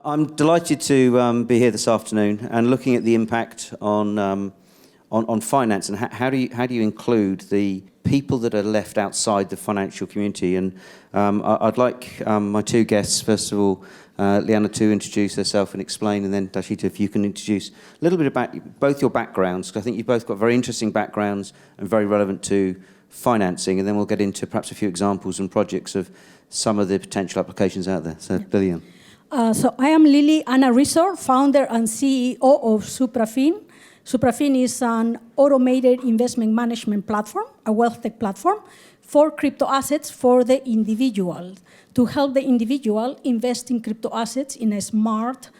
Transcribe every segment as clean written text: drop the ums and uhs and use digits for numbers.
I'm delighted to be here this afternoon and looking at the impact on finance and how do you include the people that are left outside the financial community. And I'd like my two guests, first of all, Liana, to introduce herself and explain, and then Darshita, if you can introduce a little bit about both your backgrounds, because I think you've both got very interesting backgrounds and very relevant to financing, and then we'll get into perhaps a few examples and projects of some of the potential applications out there. So, Lilian. So I am Lily Anna Rizor, founder and CEO of Suprafin. Suprafin is an automated investment management platform, a wealth tech platform for crypto assets for the individual, to help the individual invest in crypto assets in a smart,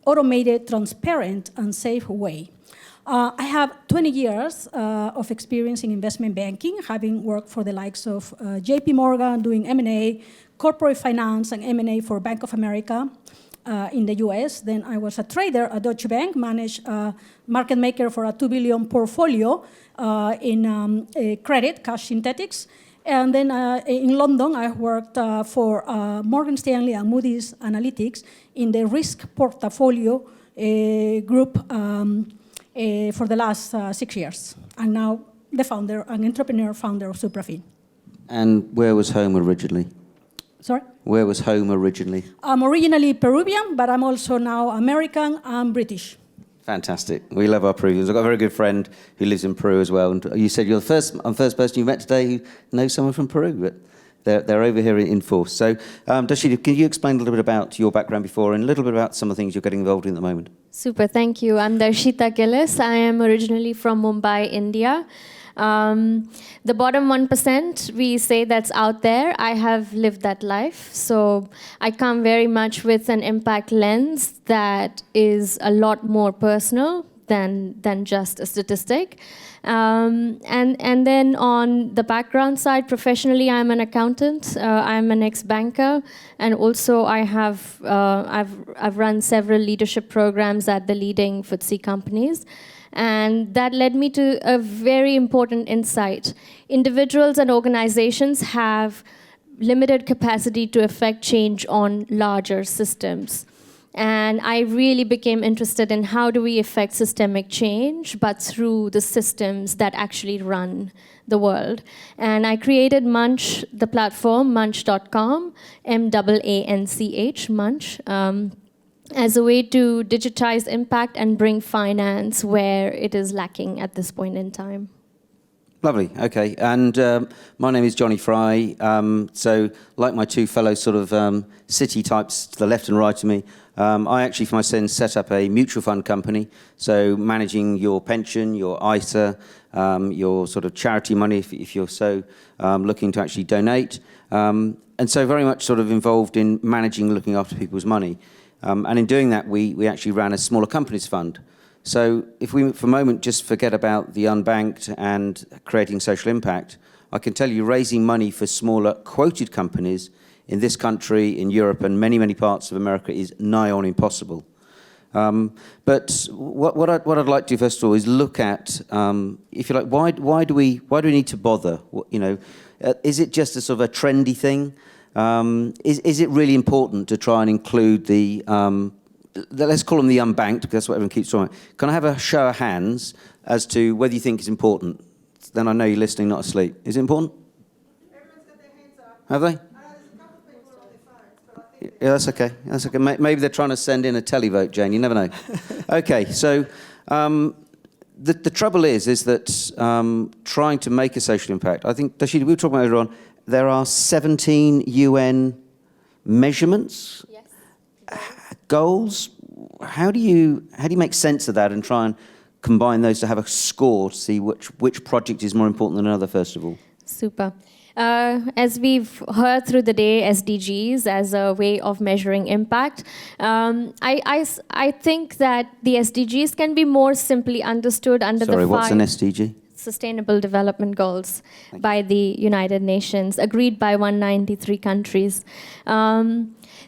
automated, transparent, and safe way. I have 20 years of experience in investment banking, having worked for the likes of JP Morgan, doing M&A, corporate finance and M&A for Bank of America in the US. Then I was a trader at Deutsche Bank, managed a market maker for a 2 billion portfolio in credit, cash synthetics. And then in London, I worked for Morgan Stanley and Moody's Analytics in the risk portfolio group for the last 6 years. I'm now the founder, an entrepreneur founder of Suprafin. And where was home originally? Sorry? Where was home originally? I'm originally Peruvian, but I'm also now American and British. Fantastic. We love our Peruvians. I've got a very good friend who lives in Peru as well. And you said you're the first person you met today who knows someone from Peru, but they're over here in force. So, Darshita, can you explain a little bit about your background before and a little bit about some of the things you're getting involved in at the moment? Super, thank you. I'm Darshita Gillis. I am originally from Mumbai, India. The bottom 1%, we say that's out there. I have lived that life. So I come very much with an impact lens that is a lot more personal than just a statistic. And then on the background side, professionally, I'm an accountant. I'm an ex-banker, and also I've run several leadership programs at the leading FTSE companies. And that led me to a very important insight. Individuals and organizations have limited capacity to affect change on larger systems. And I really became interested in how do we affect systemic change, but through the systems that actually run the world. And I created Munch, the platform, munch.com, M-A-A-N-C-H, Munch, as a way to digitize impact and bring finance where it is lacking at this point in time. Lovely, okay. And my name is Johnny Fry. So like my two fellow sort of city types to the left and right of me, I actually, for my sins, set up a mutual fund company. So managing your pension, your ISA, your sort of charity money, if you're so looking to actually donate. And so very much sort of involved in managing, looking after people's money. And in doing that, we actually ran a smaller companies fund. So if we, for a moment, just forget about the unbanked and creating social impact, I can tell you raising money for smaller quoted companies in this country, in Europe, and many, many parts of America is nigh on impossible. But what I'd like to do, first of all, is look at, if you like, why do we need to bother? You know, is it just a sort of a trendy thing? Is it really important to try and include the, let's call them the unbanked, because that's what everyone keeps talking about. Can I have a show of hands as to whether you think it's important? Then I know you're listening, not asleep. Is it important? Everyone's got their hands up. Have they? There's a couple of people on their phones, but I think... Yeah, that's okay. That's okay. Maybe they're trying to send in a televote, Jane. You never know. Okay, so the trouble is that trying to make a social impact, I think, Darshita, we were talking about earlier on, there are 17 UN measurements, Yes. Goals. How do you make sense of that and try and combine those to have a score to see which project is more important than another, first of all? Super. As we've heard through the day, SDGs as a way of measuring impact, I think that the SDGs can be more simply understood under the 5... What's an SDG? Sustainable Development Goals by the United Nations, agreed by 193 countries.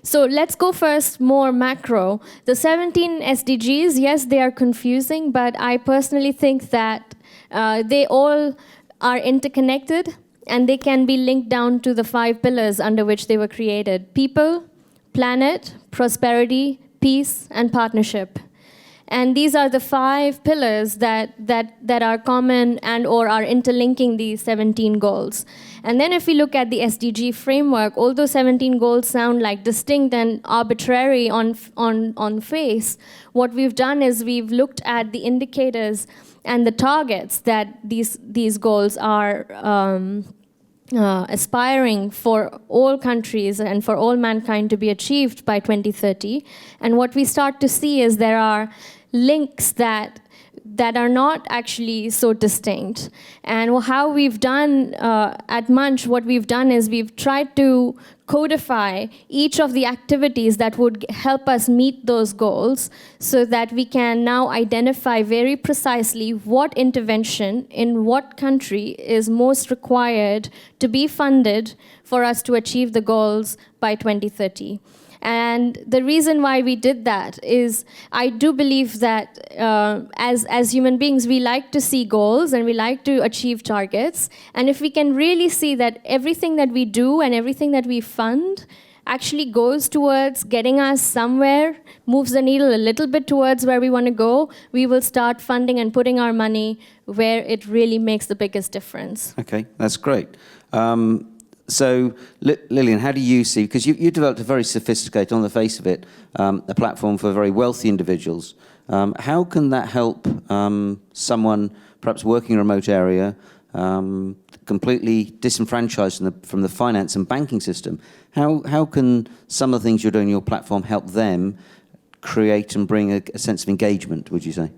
So let's go first more macro. The 17 SDGs, yes, they are confusing, but I personally think that they all are interconnected and they can be linked down to the 5 pillars under which they were created: people, planet, prosperity, peace, and partnership. And these are the 5 pillars that are common and or are interlinking these 17 goals. And then if we look at the SDG framework, although 17 goals sound like distinct and arbitrary on face, what we've done is we've looked at the indicators and the targets that these goals are aspiring for all countries and for all mankind to be achieved by 2030. And what we start to see is there are links that are not actually so distinct. And how we've done at Munch, what we've done is we've tried to codify each of the activities that would help us meet those goals so that we can now identify very precisely what intervention in what country is most required to be funded for us to achieve the goals by 2030. And the reason why we did that is I do believe that as human beings, we like to see goals and we like to achieve targets. And if we can really see that everything that we do and everything that we fund actually goes towards getting us somewhere, moves the needle a little bit towards where we want to go, we will start funding and putting our money where it really makes the biggest difference. Okay, that's great. So, Lillian, how do you see, because you developed a very sophisticated, on the face of it, a platform for very wealthy individuals. How can that help someone perhaps working in a remote area, completely disenfranchised from the finance and banking system? How can some of the things you're doing in your platform help them create and bring a sense of engagement, would you say?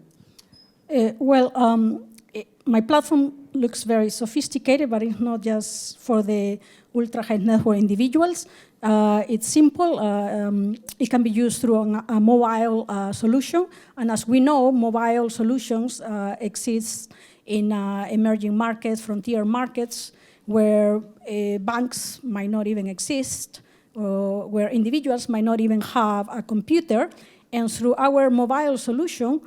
My platform looks very sophisticated, but it's not just for the ultra-high net worth individuals. It's simple. It can be used through a mobile solution. And as we know, mobile solutions exist in emerging markets, frontier markets, where banks might not even exist, or where individuals might not even have a computer. And through our mobile solution,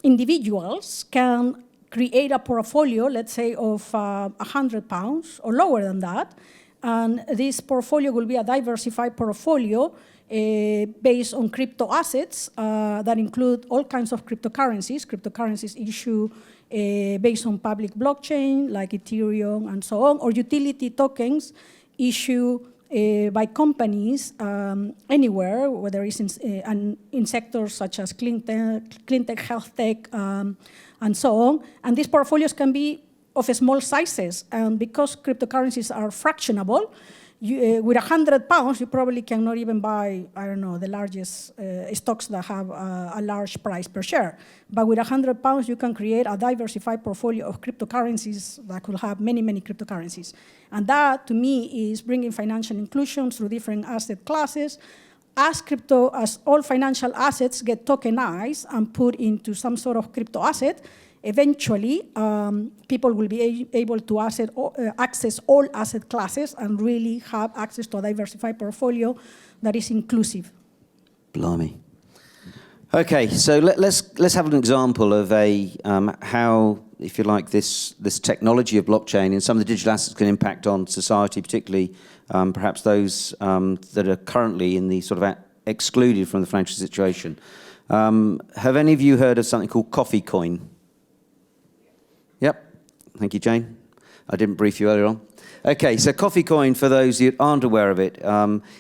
individuals can create a portfolio, let's say, of £100 or lower than that. And this portfolio will be a diversified portfolio based on crypto assets that include all kinds of cryptocurrencies. Cryptocurrencies issue based on public blockchain, like Ethereum and so on, or utility tokens issue by companies anywhere, whether it's in sectors such as clean tech, health tech, and so on. And these portfolios can be of small sizes. And because cryptocurrencies are fractionable, with £100, you probably cannot even buy, I don't know, the largest stocks that have a large price per share. But with £100, you can create a diversified portfolio of cryptocurrencies that could have many, many cryptocurrencies. And that, to me, is bringing financial inclusion through different asset classes. As all financial assets get tokenized and put into some sort of crypto asset, eventually, people will be able to access all asset classes and really have access to a diversified portfolio that is inclusive. Blimey. Okay, so let's have an example of how, if you like, this technology of blockchain and some of the digital assets can impact on society, particularly perhaps those that are currently in the sort of excluded from the financial situation. Have any of you heard of something called Coffee Coin? Yep. Thank you, Jane. I didn't brief you earlier on. Okay, so Coffee Coin, for those who aren't aware of it,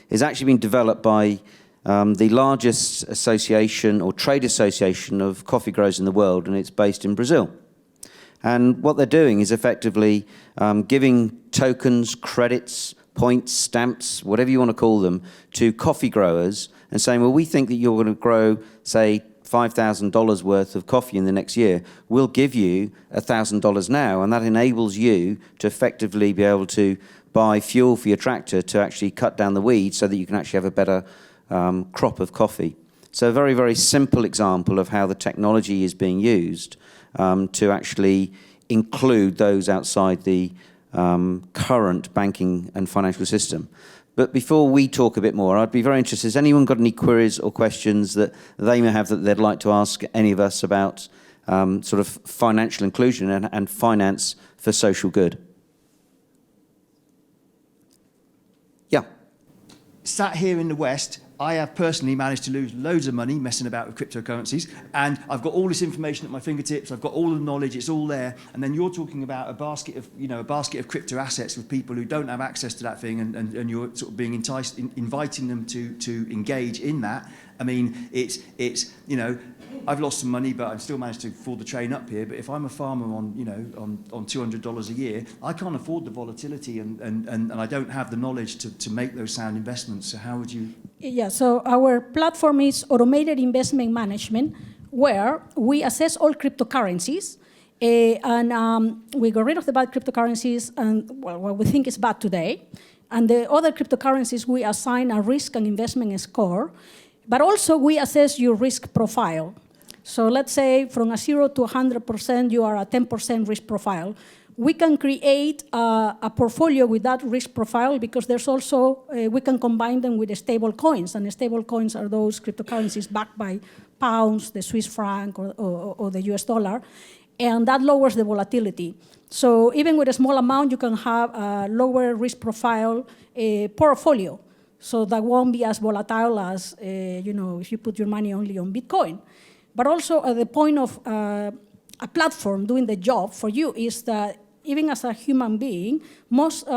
is actually being developed by the largest association or trade association of coffee growers in the world, and it's based in Brazil. And what they're doing is effectively giving tokens, credits, points, stamps, whatever you want to call them, to coffee growers and saying, well, we think that you're going to grow, say, $5,000 worth of coffee in the next year. We'll give you $1,000 now, and that enables you to effectively be able to buy fuel for your tractor to actually cut down the weeds so that you can actually have a better crop of coffee. So a very, very simple example of how the technology is being used to actually include those outside the current banking and financial system. But before we talk a bit more, I'd be very interested, has anyone got any queries or questions that they may have that they'd like to ask any of us about sort of financial inclusion and finance for social good? Yeah. Sat here in the West, I have personally managed to lose loads of money messing about with cryptocurrencies, and I've got all this information at my fingertips. I've got all the knowledge; it's all there. And then you're talking about a basket of crypto assets with people who don't have access to that thing, and you're sort of being inviting them to engage in that. I mean, it's I've lost some money, but I've still managed to afford the train up here. But if I'm a farmer on $200 a year, I can't afford the volatility, and I don't have the knowledge to make those sound investments. So how would you? Yeah, so our platform is automated investment management, where we assess all cryptocurrencies, and we got rid of the bad cryptocurrencies and what we think is bad today. And the other cryptocurrencies, we assign a risk and investment score, but also we assess your risk profile. So let's say from a 0 to 100%, you are a 10% risk profile. We can create a portfolio with that risk profile because there's also, we can combine them with the stable coins. And the stable coins are those cryptocurrencies backed by pounds, the Swiss franc, or the US dollar. And that lowers the volatility. So even with a small amount, you can have a lower risk profile portfolio. So that won't be as volatile as if you put your money only on Bitcoin. But also at the point of a platform doing the job for you is that even as a human being, most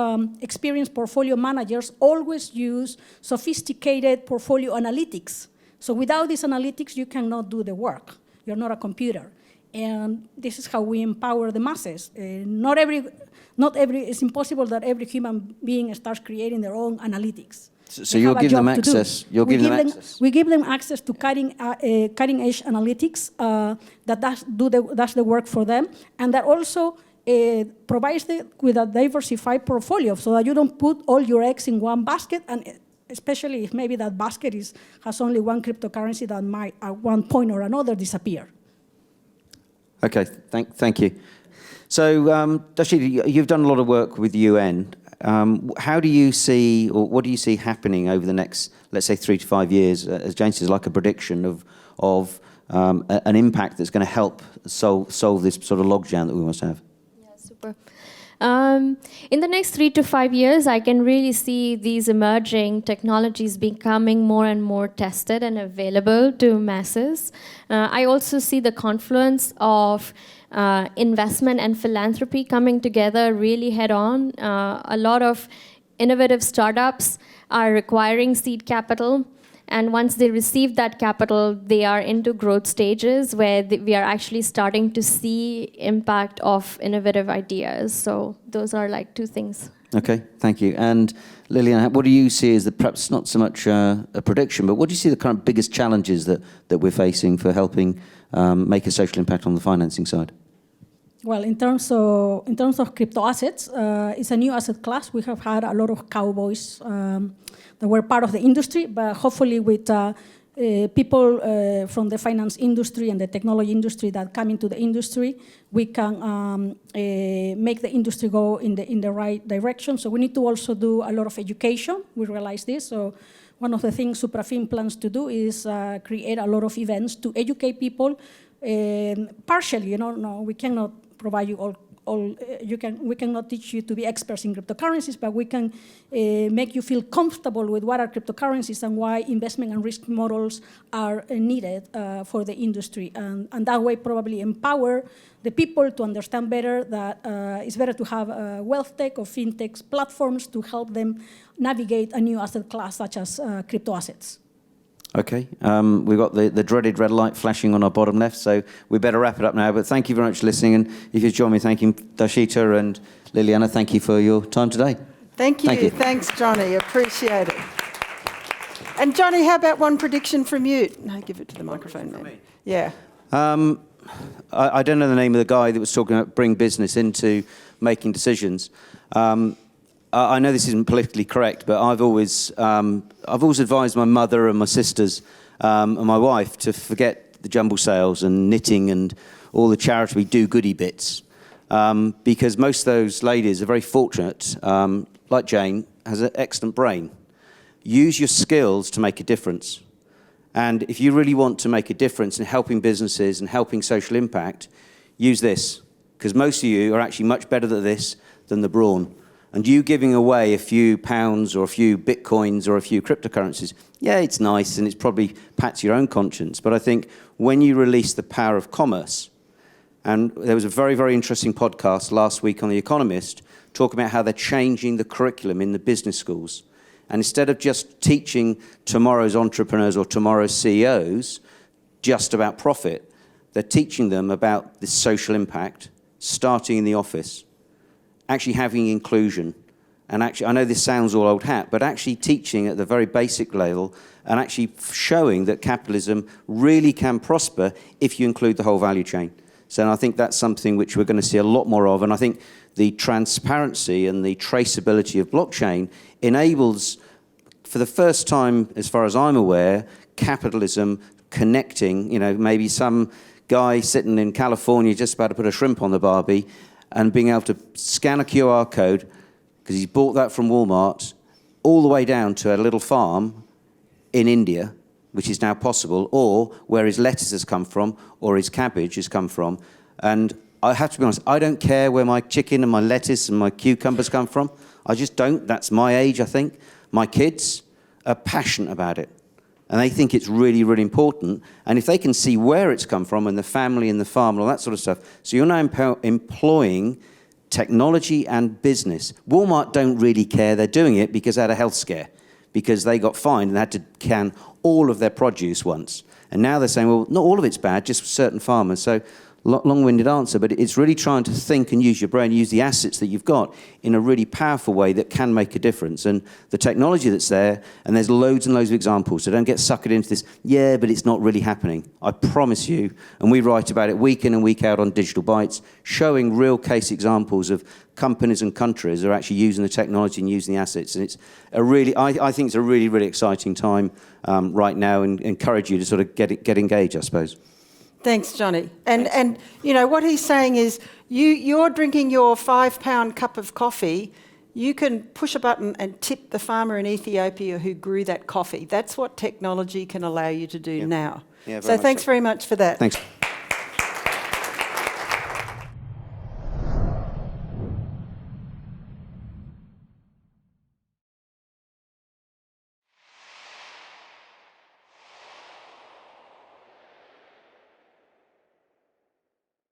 experienced portfolio managers always use sophisticated portfolio analytics. So without these analytics, you cannot do the work. You're not a computer. And this is how we empower the masses. It's impossible that every human being starts creating their own analytics. So you're giving them access. We give them access to cutting-edge analytics that does the work for them, and that also provides with a diversified portfolio, so that you don't put all your eggs in one basket, and especially if maybe that basket has only one cryptocurrency that might at one point or another disappear. Okay, thank you. So, Darshita, you've done a lot of work with the UN. How do you see, or what do you see happening over the next, let's say, 3 to 5 years, as Jane says, like a prediction of an impact that's going to help solve this sort of logjam that we must have? Yeah, super. In the next 3 to 5 years, I can really see these emerging technologies becoming more and more tested and available to masses. I also see the confluence of investment and philanthropy coming together really head on. A lot of innovative startups are requiring seed capital. And once they receive that capital, they are into growth stages where we are actually starting to see impact of innovative ideas. So those are like 2 things. Okay, thank you. And Lilian, what do you see as perhaps not so much a prediction, but what do you see the kind of biggest challenges that we're facing for helping make a social impact on the financing side? Well, in terms of crypto assets, it's a new asset class. We have had a lot of cowboys that were part of the industry, but hopefully with people from the finance industry and the technology industry that come into the industry, we can make the industry go in the right direction. So we need to also do a lot of education. We realize this. So one of the things Suprafin plans to do is create a lot of events to educate people. Partially, no, we cannot provide you all. We cannot teach you to be experts in cryptocurrencies, but we can make you feel comfortable with what are cryptocurrencies and why investment and risk models are needed for the industry. And that way probably empower the people to understand better that it's better to have wealth tech or fintech platforms to help them navigate a new asset class such as crypto assets. Okay, we've got the dreaded red light flashing on our bottom left, so we better wrap it up now. But thank you very much for listening, and if you join me thanking Darshita and Liliana, thank you for your time today. Thank you. Thanks, Johnny. Appreciate it. And Johnny, how about one prediction from you? No, give it to the microphone, man. Yeah. I don't know the name of the guy that was talking about bring business into making decisions. I know this isn't politically correct, but I've always advised my mother and my sisters and my wife to forget the jumble sales and knitting and all the charitable do-goody bits, because most of those ladies are very fortunate, like Jane, has an excellent brain. Use your skills to make a difference. And if you really want to make a difference in helping businesses and helping social impact, use this, because most of you are actually much better at this than the brawn. And you giving away a few pounds or a few bitcoins or a few cryptocurrencies, yeah, it's nice and it's probably pats your own conscience. But I think when you release the power of commerce, and there was a very, very interesting podcast last week on The Economist talking about how they're changing the curriculum in the business schools. And instead of just teaching tomorrow's entrepreneurs or tomorrow's CEOs just about profit, they're teaching them about the social impact, starting in the office, actually having inclusion. And actually, I know this sounds all old hat, but actually teaching at the very basic level and actually showing that capitalism really can prosper if you include the whole value chain. So I think that's something which we're going to see a lot more of. And I think the transparency and the traceability of blockchain enables, for the first time, as far as I'm aware, capitalism connecting, maybe some guy sitting in California just about to put a shrimp on the barbie and being able to scan a QR code because he's bought that from Walmart all the way down to a little farm in India, which is now possible, or where his lettuce has come from, or his cabbage has come from. And I have to be honest, I don't care where my chicken and my lettuce and my cucumbers come from. I just don't. That's my age, I think. My kids are passionate about it. And they think it's really, really important. And if they can see where it's come from and the family and the farm and all that sort of stuff. So you're now employing technology and business. Walmart don't really care. They're doing it because they had a health scare, because they got fined and had to can all of their produce once. And now they're saying, well, not all of it's bad, just certain farmers. So long-winded answer, but it's really trying to think and use your brain, use the assets that you've got in a really powerful way that can make a difference. And the technology that's there, and there's loads and loads of examples, so don't get suckered into this, yeah, but it's not really happening. I promise you, and we write about it week in and week out on Digital Bytes, showing real case examples of companies and countries that are actually using the technology and using the assets. And it's a really, I think it's a really, really exciting time right now, and encourage you to sort of get engaged, I suppose. Thanks, Johnny. And what he's saying is, you're drinking your £5 cup of coffee, you can push a button and tip the farmer in Ethiopia who grew that coffee. That's what technology can allow you to do now. Yeah, so thanks very much for that. Thanks.